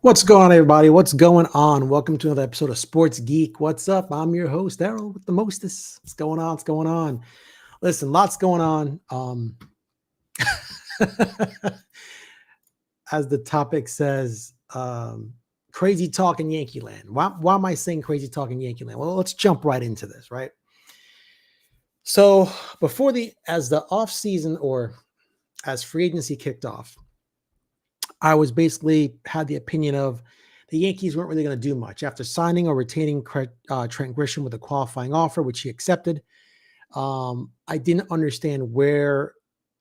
What's going on, everybody? What's going on? Welcome to another episode of Sports Geek. What's up? I'm your host, Daryl, with the mostest. What's going on? What's going on? Listen, lots going on. As the topic says, crazy talk in Yankee land. Why am I saying crazy talk in Yankee land? Well, let's jump right into this, right? So as the off season or as free agency kicked off, I was basically had the opinion of the Yankees weren't really going to do much after signing or retaining Trent Grisham with a qualifying offer, which he accepted. I didn't understand where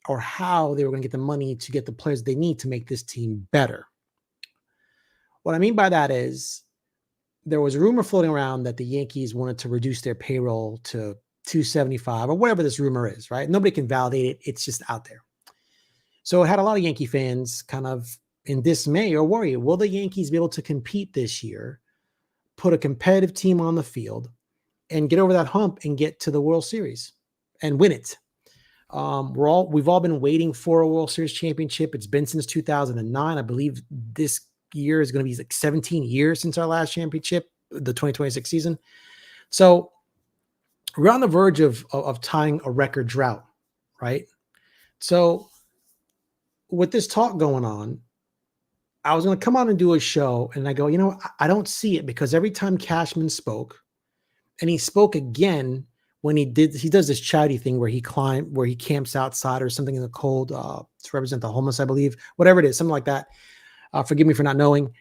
or how they were going to get the money to get the players they need to make this team better. What I mean by that is there was a rumor floating around that the Yankees wanted to reduce their payroll to 275 or whatever this rumor is, right? Nobody can validate it. It's just out there. So it had a lot of Yankee fans kind of in dismay or worry. Will the Yankees be able to compete this year, put a competitive team on the field, and get over that hump and get to the World Series and win it? We've all been waiting for a World Series championship. It's been since 2009. I believe this year is going to be like 17 years since our last championship, the 2026 season. So we're on the verge of tying a record drought, right? So with this talk going on, I was going to come on and do a show, and I go, I don't see it, because every time Cashman spoke, and he spoke again when he does this charity thing where he camps outside or something in the cold to represent the homeless, I believe, whatever it is, something like that. Forgive me for not knowing.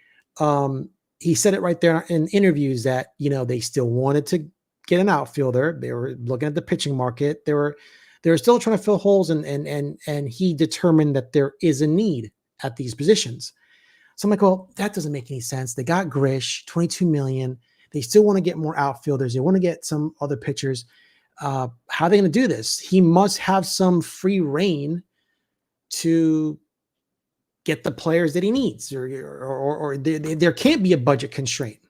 He said it right there in interviews that, they still wanted to get an outfielder. They were looking at the pitching market. They were still trying to fill holes, and he determined that there is a need at these positions. So I'm like, well, that doesn't make any sense. They got Grish, $22 million. They still want to get more outfielders. They want to get some other pitchers. How are they going to do this? He must have some free reign to get the players that he needs, or there can't be a budget constraint.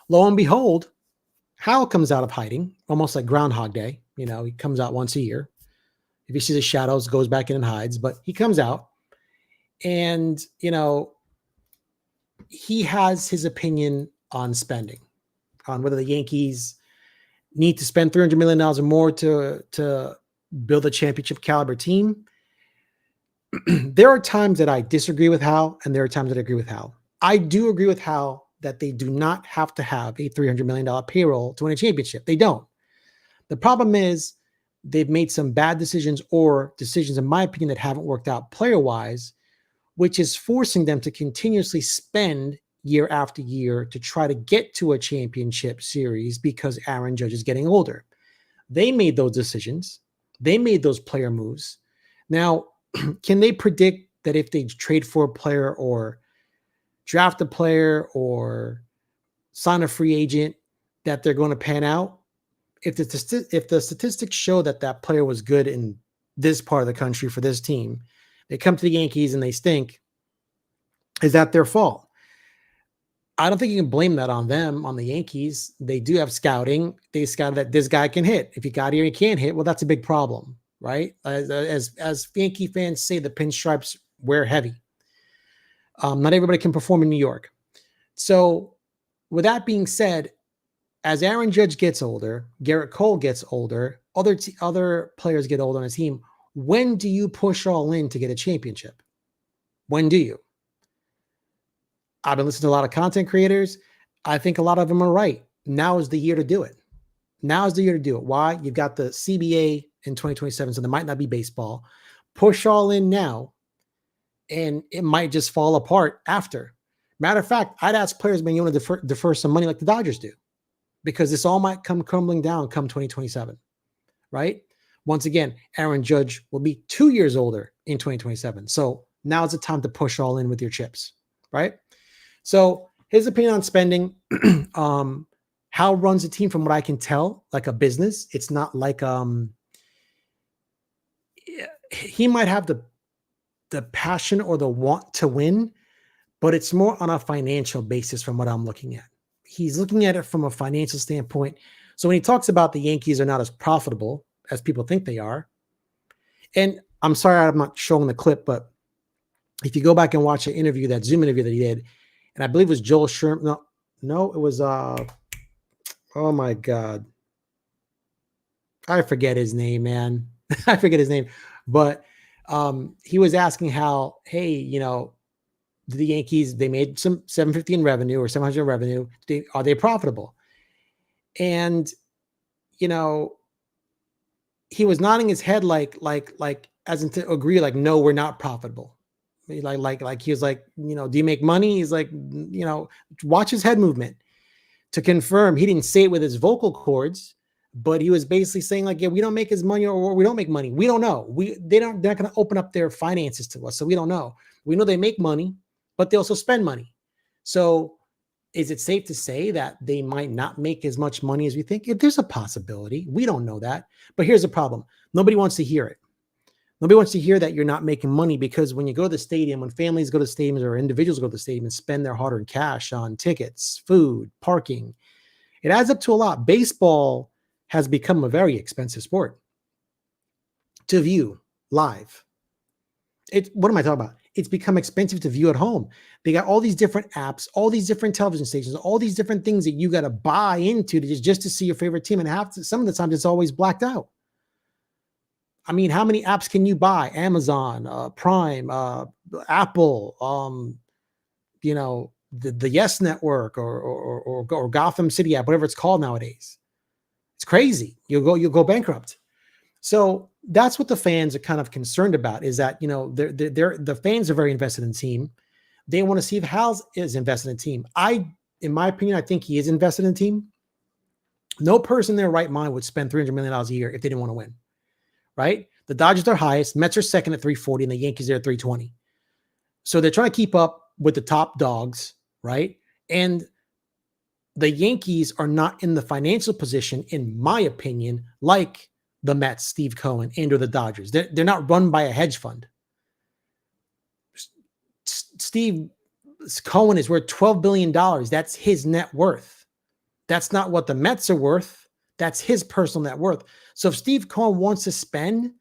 Lo and behold, Hal comes out of hiding, almost like Groundhog Day. He comes out once a year. If he sees the shadows, goes back in and hides, but he comes out. And, he has his opinion on spending, on whether the Yankees need to spend $300 million or more to build a championship caliber team. There are times that I disagree with Hal, and there are times that I agree with Hal. I do agree with Hal that they do not have to have a $300 million payroll to win a championship. They don't. The problem is they've made some bad decisions, or decisions, in my opinion, that haven't worked out player-wise, which is forcing them to continuously spend year after year to try to get to a championship series because Aaron Judge is getting older. They made those decisions. They made those player moves. Now, can they predict that if they trade for a player or draft a player or sign a free agent that they're going to pan out? If the statistics show that that player was good in this part of the country for this team, they come to the Yankees and they stink, is that their fault? I don't think you can blame that on them, on the Yankees. They do have scouting. They scouted that this guy can hit. If he got here, he can't hit. Well, that's a big problem, right? As Yankee fans say, the pinstripes wear heavy. Not everybody can perform in New York. So with that being said, as Aaron Judge gets older, Garrett Cole gets older, other players get older on a team, when do you push all in to get a championship? When do you? I've been listening to a lot of content creators. I think a lot of them are right. Now is the year to do it. Now is the year to do it. Why? You've got the CBA in 2027, so there might not be baseball. Push all in now, and it might just fall apart after. Matter of fact, I'd ask players, man, you want to defer some money like the Dodgers do, because this all might come crumbling down come 2027, right? Once again, Aaron Judge will be 2 years older in 2027. So now is the time to push all in with your chips, right? So his opinion on spending, Hal runs the team, from what I can tell, like a business. It's not like he might have the passion or the want to win, but it's more on a financial basis from what I'm looking at. He's looking at it from a financial standpoint. So when he talks about the Yankees are not as profitable as people think they are, and I'm sorry I'm not showing the clip, but If you go back and watch the interview, that Zoom interview that he did, and I believe it was Joel Sherman. No, it was oh my God. I forget his name, man. I forget his name. But he was asking how, hey, the Yankees, they made some 750 in revenue or 700 in revenue. Are they profitable? And, you know, he was nodding his head like as in to agree, like, no, we're not profitable. Like he was like, do you make money? He's like, watch his head movement to confirm. He didn't say it with his vocal cords, but he was basically saying like, yeah, we don't make as money or we don't make money. We don't know. They're not going to open up their finances to us. So we don't know. We know they make money, but they also spend money. So is it safe to say that they might not make as much money as we think? If there's a possibility, we don't know that. But here's the problem. Nobody wants to hear it. Nobody wants to hear that you're not making money, because when you go to the stadium, when families go to stadiums or individuals go to the stadium and spend their hard-earned cash on tickets, food, parking, it adds up to a lot. Baseball has become a very expensive sport to view live. What am I talking about? It's become expensive to view at home. They got all these different apps, all these different television stations, all these different things that you got to buy into just to see your favorite team. And some of the times it's always blacked out. I mean, how many apps can you buy? Amazon, Prime, Apple, the Yes Network or Gotham City app, whatever it's called nowadays. It's crazy. You'll go bankrupt. So that's what the fans are kind of concerned about, is that, the fans are very invested in the team. They want to see if Hal is invested in the team. In my opinion, I think he is invested in the team. No person in their right mind would spend $300 million a year if they didn't want to win, right? The Dodgers are highest, Mets are second at 340, and the Yankees are at 320. So they're trying to keep up with the top dogs, right? And the Yankees are not in the financial position, in my opinion, like the Mets, Steve Cohen, and or the Dodgers. They're not run by a hedge fund. Steve Cohen is worth $12 billion. That's his net worth. That's not what the Mets are worth. That's his personal net worth. So if Steve Cohen wants to spend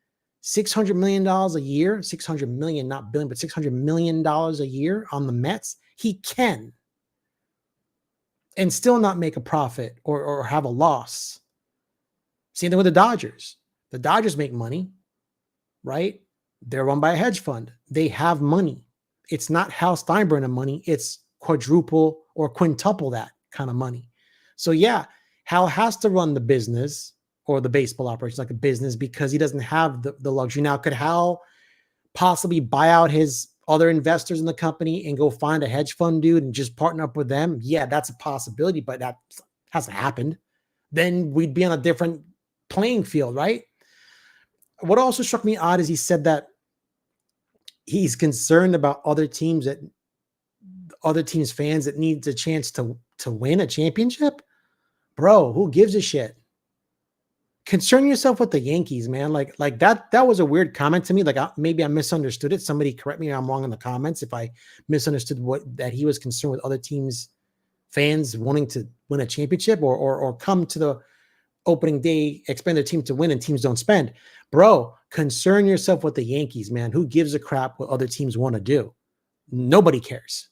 $600 million a year, 600 million, not billion, but $600 million a year on the Mets, he can, and still not make a profit or have a loss. Same thing with the Dodgers. The Dodgers make money, right? They're run by a hedge fund. They have money. It's not Hal Steinbrenner money. It's quadruple or quintuple that kind of money. So yeah, Hal has to run the business or the baseball operation like a business because he doesn't have the luxury. Now, could Hal possibly buy out his other investors in the company and go find a hedge fund dude and just partner up with them? Yeah, that's a possibility, but that hasn't happened. Then we'd be on a different playing field, right? What also struck me odd is he said that he's concerned about other teams fans that needs a chance to win a championship. Bro, who gives a shit? Concern yourself with the Yankees, man. Like that was a weird comment to me. Like maybe I misunderstood it. Somebody correct me if I'm wrong in the comments if I misunderstood that he was concerned with other teams fans wanting to win a championship or come to the opening day, expect their team to win and teams don't spend. Bro, concern yourself with the Yankees, man. Who gives a crap what other teams want to do? Nobody cares,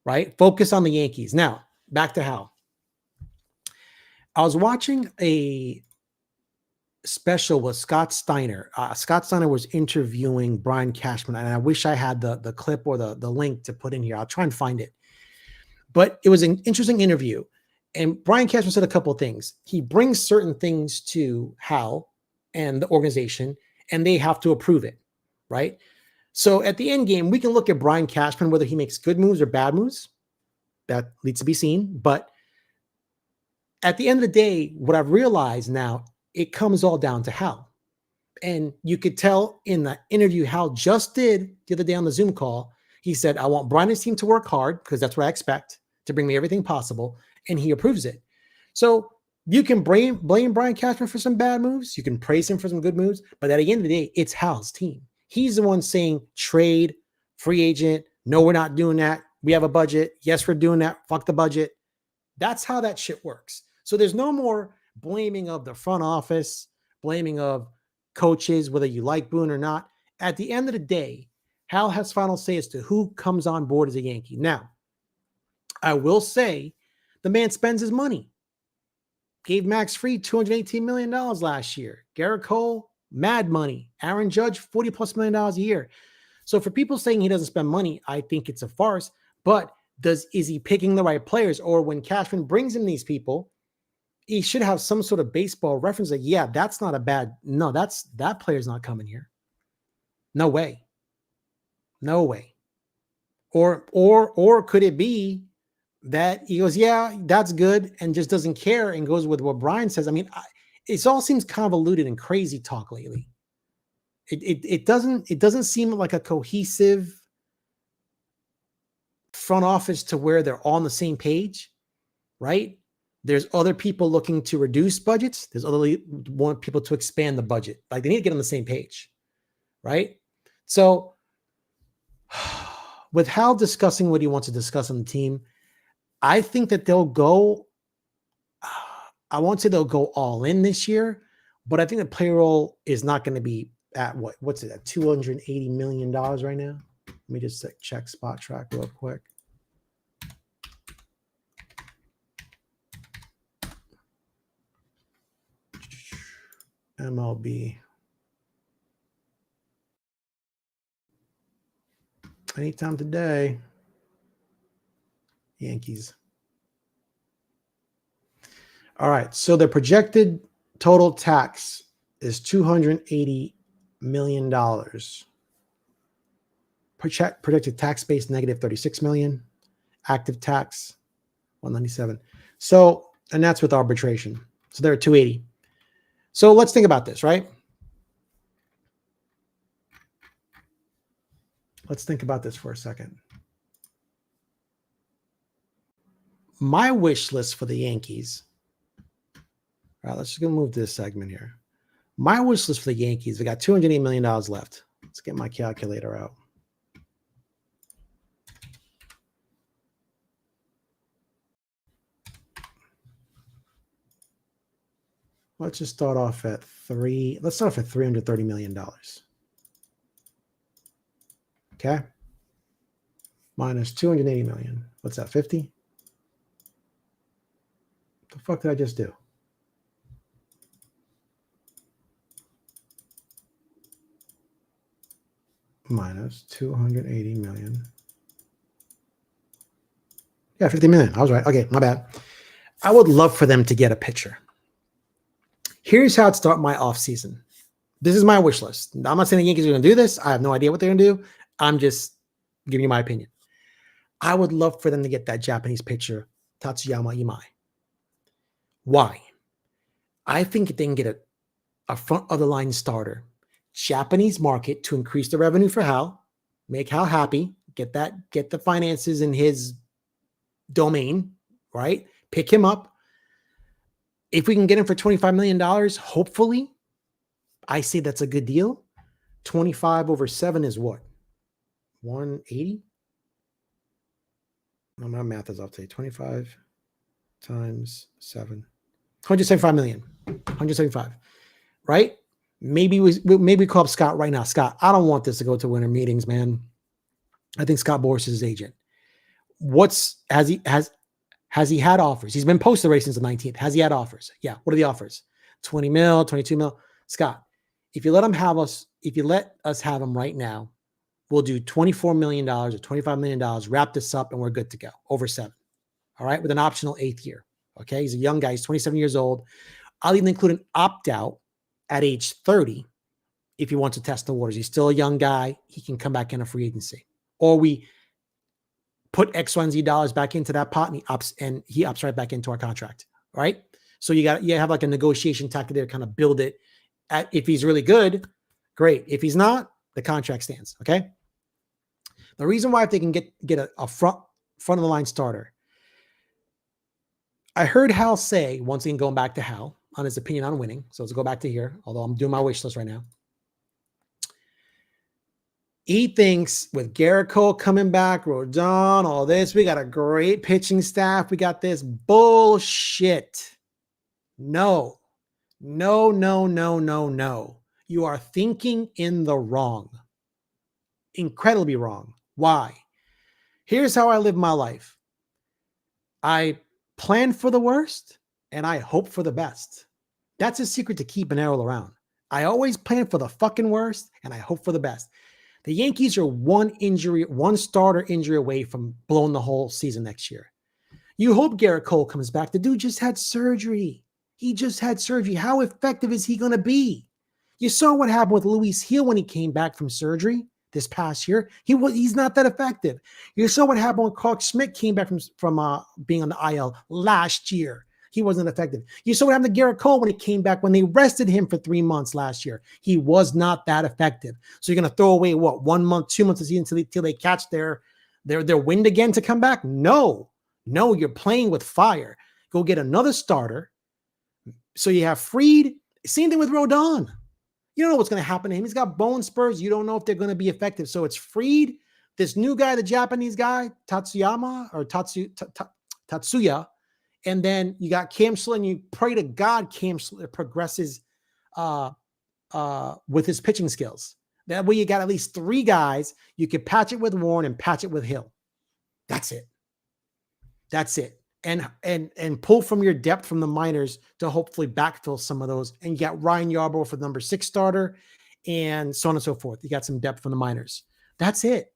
right? Focus on the Yankees. Now, back to Hal. I was watching a special with Scott Steiner. Scott Steiner was interviewing Brian Cashman, and I wish I had the clip or the link to put in here. I'll try and find it. But it was an interesting interview. And Brian Cashman said a couple of things. He brings certain things to Hal and the organization, and they have to approve it, right? So at the end game, we can look at Brian Cashman, whether he makes good moves or bad moves. That needs to be seen. But at the end of the day, what I've realized now, it comes all down to Hal. And you could tell in the interview Hal just did the other day on the Zoom call, he said, I want Brian's team to work hard because that's what I expect, to bring me everything possible. And he approves it. So you can blame Brian Cashman for some bad moves. You can praise him for some good moves. But at the end of the day, it's Hal's team. He's the one saying trade, free agent. No, we're not doing that. We have a budget. Yes, we're doing that. Fuck the budget. That's how that shit works. So there's no more blaming of the front office, blaming of coaches, whether you like Boone or not. At the end of the day, Hal has final say as to who comes on board as a Yankee. Now, I will say the man spends his money. Gave Max Fried $218 million last year. Garrett Cole, mad money. Aaron Judge, $40 plus million a year. So for people saying he doesn't spend money, I think it's a farce. But is he picking the right players? Or when Cashman brings in these people, he should have some sort of baseball reference. Like, yeah, that's not a bad. No, that player's not coming here. No way. No way. Or could it be that he goes, yeah, that's good, and just doesn't care and goes with what Brian says? I mean, it all seems convoluted and crazy talk lately. It doesn't seem like a cohesive front office to where they're all on the same page, right? There's other people looking to reduce budgets. There's other want people to expand the budget. Like they need to get on the same page, right? So with Hal discussing what he wants to discuss on the team, I think that they'll go, I won't say they'll go all in this year, but I think the payroll is not going to be at what's it at $280 million right now? Let me just check Spot Track real quick. MLB. Anytime today. Yankees. All right. So the projected total tax is $280 million. Projected tax base negative 36 million. Active tax 197. So, and that's with arbitration. So they're at 280. So let's think about this, right? Let's think about this for a second. My wish list for the Yankees. All right, let's just go move to this segment here. My wish list for the Yankees, we got $280 million left. Let's get my calculator out. Let's just start off at let's start off at $330 million. Okay. Minus 280 million. What's that, 50? What the fuck did I just do? Minus 280 million. Yeah, 50 million. I was right. Okay, my bad. I would love for them to get a pitcher. Here's how I'd start my offseason. This is my wish list. I'm not saying the Yankees are going to do this. I have no idea what they're going to do. I'm just giving you my opinion. I would love for them to get that Japanese pitcher, Tatsuyama Imai. Why? I think they can get a front of the line starter, Japanese market, to increase the revenue for Hal, make Hal happy, get the finances in his domain, right? Pick him up. If we can get him for $25 million, hopefully, I say that's a good deal. 25 over 7 is what? 180? No, my math is off today. 25 times 7. 175 million. 175. Right? Maybe we call up Scott right now. Scott, I don't want this to go to winter meetings, man. I think Scott Boras is his agent. Has he had offers? He's been posted race since the 19th. Has he had offers? Yeah. What are the offers? 20 mil, 22 mil. Scott, if you let us have him right now, we'll do $24 million or $25 million, wrap this up, and we're good to go. Over 7. All right. With an optional 8th year. Okay. He's a young guy. He's 27 years old. I'll even include an opt-out at age 30 if he wants to test the waters. He's still a young guy. He can come back in a free agency. Or we put X, Y, and Z dollars back into that pot, and he opts right back into our contract. All right. So you have like a negotiation tactic there to kind of build it. If he's really good, great. If he's not, the contract stands. Okay. The reason why if they can get a front of the line starter, I heard Hal say, once again, going back to Hal on his opinion on winning. So let's go back to here, although I'm doing my wish list right now. He thinks with Garrett Cole coming back, Rodon, all this, we got a great pitching staff. We got this bullshit. No. You are thinking in the wrong. incredibly wrong. Why? Here's how I live my life. I plan for the worst and I hope for the best. That's a secret to keep an arrow around. I always plan for the fucking worst and I hope for the best. The Yankees are one starter injury away from blowing the whole season next year. You hope Garrett Cole comes back. The dude just had surgery. He just had surgery. How effective is he going to be? You saw what happened with Luis Hill when he came back from surgery this past year. He's not that effective. You saw what happened when Clark Schmidt came back from being on the IL last year. He wasn't effective. You saw what happened to Garrett Cole when he came back when they rested him for 3 months last year. He was not that effective. So you're going to throw away, 1 month, 2 months of season until they catch their wind again to come back? No, you're playing with fire. Go get another starter. So you have Fried. Same thing with Rodon. You don't know what's going to happen to him. He's got bone spurs. You don't know if they're going to be effective. So it's Fried, this new guy, the Japanese guy, Tatsuya, and then you got Cam Schiller, and you pray to God Cam Schiller progresses with his pitching skills. That way you got at least 3 guys. You could patch it with Warren and patch it with Hill. That's it. And pull from your depth from the minors to hopefully backfill some of those. And you got Ryan Yarbrough for the number 6 starter and so on and so forth. You got some depth from the minors. That's it.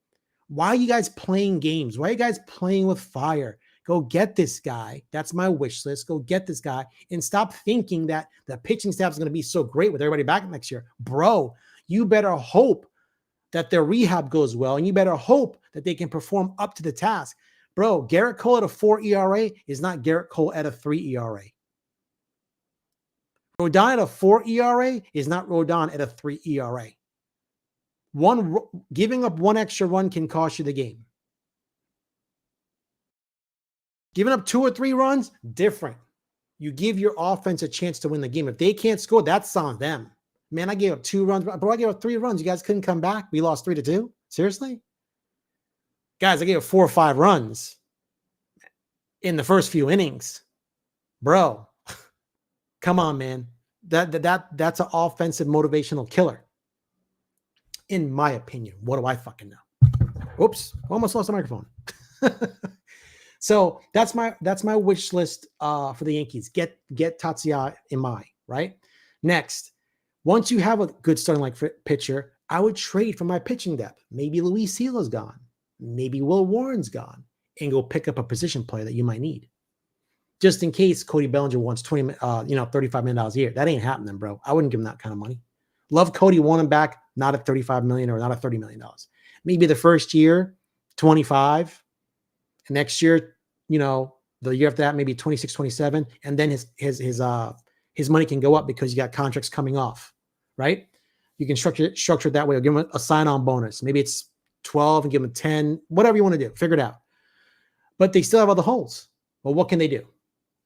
Why are you guys playing games? Why are you guys playing with fire? Go get this guy. That's my wish list. Go get this guy and stop thinking that the pitching staff is going to be so great with everybody back next year. Bro, you better hope that their rehab goes well, and you better hope that they can perform up to the task. Bro, Garrett Cole at a 4 ERA is not Garrett Cole at a 3 ERA. Rodon at a 4 ERA is not Rodon at a 3 ERA. Giving up 1 extra run can cost you the game. Giving up 2 or 3 runs, different. You give your offense a chance to win the game. If they can't score, that's on them. Man, I gave up 2 runs. Bro, I gave up 3 runs. You guys couldn't come back. We lost 3-2. Seriously? Guys, I gave up 4 or 5 runs in the first few innings. Bro, come on, man. That's an offensive motivational killer. In my opinion. What do I fucking know? Oops, almost lost the microphone. So that's my wish list for the Yankees. Get Tatsuya Imai, right? Next, once you have a good starting pitcher, I would trade for my pitching depth. Maybe Luis Hill is gone. Maybe Will Warren's gone, and go pick up a position player that you might need. Just in case Cody Bellinger wants $35 million a year. That ain't happening, bro. I wouldn't give him that kind of money. Love Cody, want him back, not at $35 million or not at $30 million. Maybe the first year, 25. Next year, the year after that, maybe 26, 27. And then his money can go up because you got contracts coming off, right? You can structure it that way. Or give him a sign-on bonus. Maybe it's 12 and give him 10, whatever you want to do. Figure it out. But they still have other holes. Well, what can they do,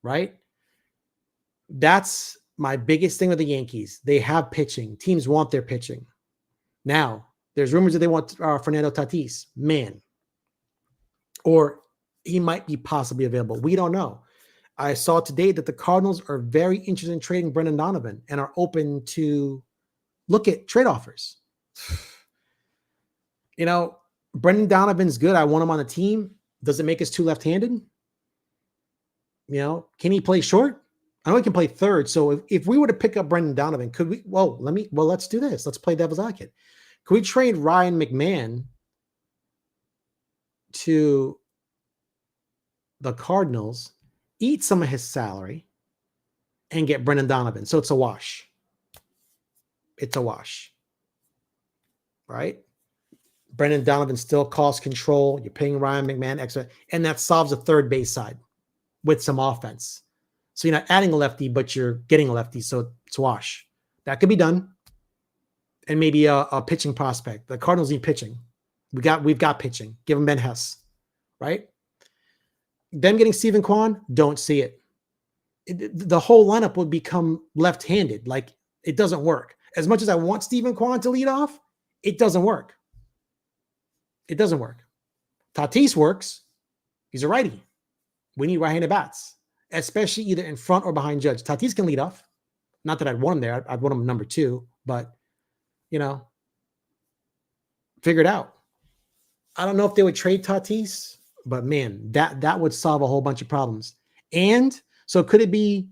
right? That's my biggest thing with the Yankees. They have pitching. Teams want their pitching. Now, there's rumors that they want Fernando Tatis. Man. Or he might be possibly available. We don't know. I saw today that the Cardinals are very interested in trading Brendan Donovan and are open to look at trade offers. Brendan Donovan's good. I want him on the team. Does it make us too left-handed? Can he play short? I know he can play third. So if we were to pick up Brendan Donovan, could we? Let's do this. Let's play devil's advocate. Could we trade Ryan McMahon to the Cardinals, eat some of his salary, and get Brendan Donovan? So it's a wash. It's a wash. Right? Brendan Donovan still cost control. You're paying Ryan McMahon extra, and that solves the third base side with some offense. So you're not adding a lefty, but you're getting a lefty, so it's a wash. That could be done. And maybe a pitching prospect. The Cardinals need pitching. We've got pitching. Give them Ben Hess, right? Them getting Stephen Kwan, don't see it. The whole lineup would become left-handed. Like, it doesn't work. As much as I want Stephen Kwan to lead off, it doesn't work. It doesn't work. Tatis works. He's a righty. We need right-handed bats, especially either in front or behind Judge. Tatis can lead off. Not that I'd want him there. I'd want him number 2, but, figure it out. I don't know if they would trade Tatis, but man, that would solve a whole bunch of problems. And so could it be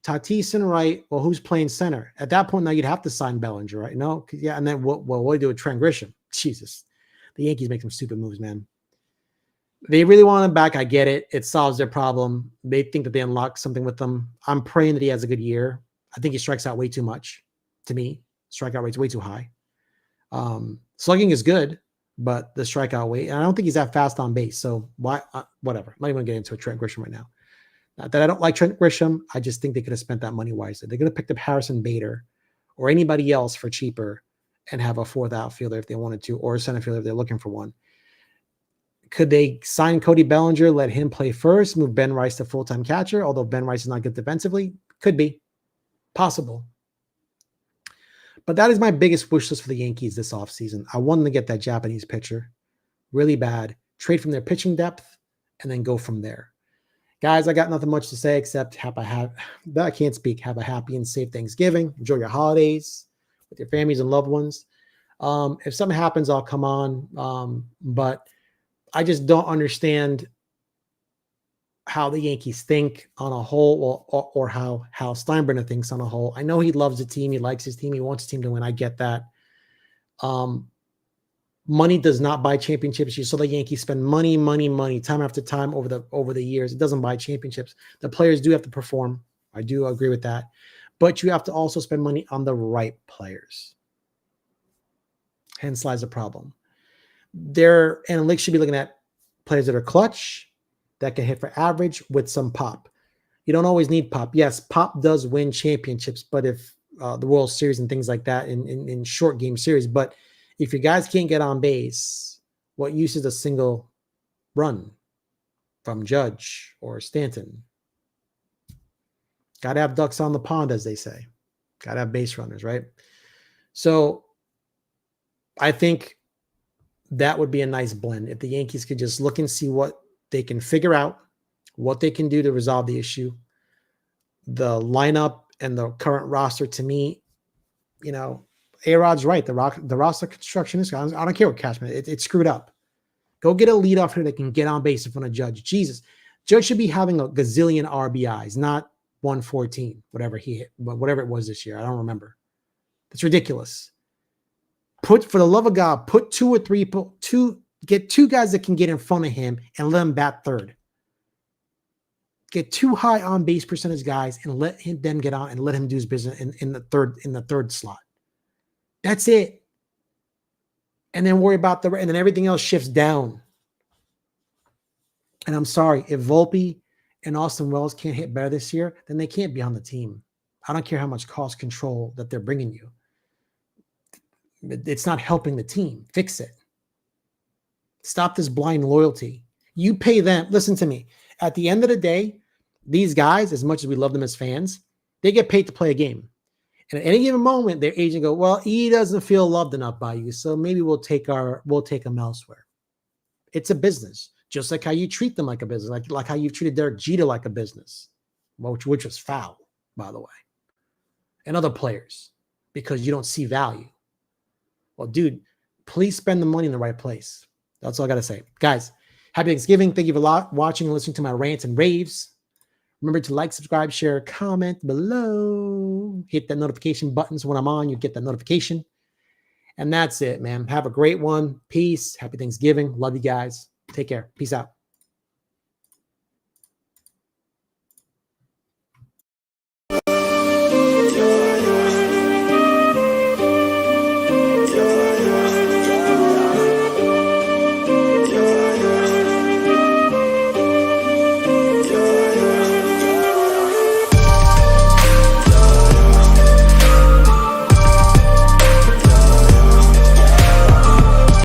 Tatis and right? Well, who's playing center? At that point, now you'd have to sign Bellinger, right? No? Yeah, and then what do we do with Trent Grisham? Jesus. The Yankees make some stupid moves, man. They really want him back. I get it. It solves their problem. They think that they unlock something with them. I'm praying that he has a good year. I think he strikes out way too much to me. Strikeout rate's way too high. Slugging is good, but the strikeout rate, and I don't think he's that fast on base. So why? Whatever. I'm not even going to get into a Trent Grisham right now. Not that I don't like Trent Grisham. I just think they could have spent that money wisely. They could have picked up Harrison Bader or anybody else for cheaper and have a fourth outfielder if they wanted to, or a center fielder if they're looking for one. Could they sign Cody Bellinger, let him play first, move Ben Rice to full-time catcher? Although Ben Rice is not good defensively, could be possible. But that is my biggest wish list for the Yankees this offseason. I want them to get that Japanese pitcher really bad, trade from their pitching depth, and then go from there. Guys, I got nothing much to say except I can't speak. Have a happy and safe Thanksgiving. Enjoy your holidays with your families and loved ones. If something happens, I'll come on. But I just don't understand how the Yankees think on a whole, or how Steinbrenner thinks on a whole. I know he loves the team. He likes his team. He wants his team to win. I get that. Money does not buy championships. You saw the Yankees spend money, time after time over the years. It doesn't buy championships. The players do have to perform. I do agree with that. But you have to also spend money on the right players. Hence lies the problem. Their analytics should be looking at players that are clutch, that can hit for average with some pop. You don't always need pop. Yes, pop does win championships, but if the World Series and things like that in short game series, but if your guys can't get on base, what use is a single run from Judge or Stanton? Got to have ducks on the pond, as they say. Got to have base runners, right? So I think that would be a nice blend. If the Yankees could just look and see what they can figure out, what they can do to resolve the issue. The lineup and the current roster, to me, A-Rod's right. The roster construction is, I don't care what Cashman, it's screwed up. Go get a leadoff hitter that can get on base in front of Judge. Jesus. Judge should be having a gazillion RBIs, not 114, whatever he hit, whatever it was this year. I don't remember. That's ridiculous. For the love of God, put get two guys that can get in front of him and let him bat third. Get two high on base percentage guys and let them get on and let him do his business in the third slot. That's it. And then worry about and then everything else shifts down. And I'm sorry, if Volpe and Austin Wells can't hit better this year, then they can't be on the team. I don't care how much cost control that they're bringing you. It's not helping the team. Fix it. Stop this blind loyalty. You pay them. Listen to me. At the end of the day, these guys, as much as we love them as fans, they get paid to play a game. And at any given moment, their agent go, well, he doesn't feel loved enough by you, so maybe we'll take him elsewhere. It's a business, just like how you treat them like a business, like how you've treated Derek Jeter like a business, which was foul, by the way, and other players, because you don't see value. Well, dude, please spend the money in the right place. That's all I got to say. Guys, happy Thanksgiving. Thank you for watching and listening to my rants and raves. Remember to like, subscribe, share, comment below. Hit that notification button so when I'm on, you get that notification. And that's it, man. Have a great one. Peace. Happy Thanksgiving. Love you guys. Take care. Peace out.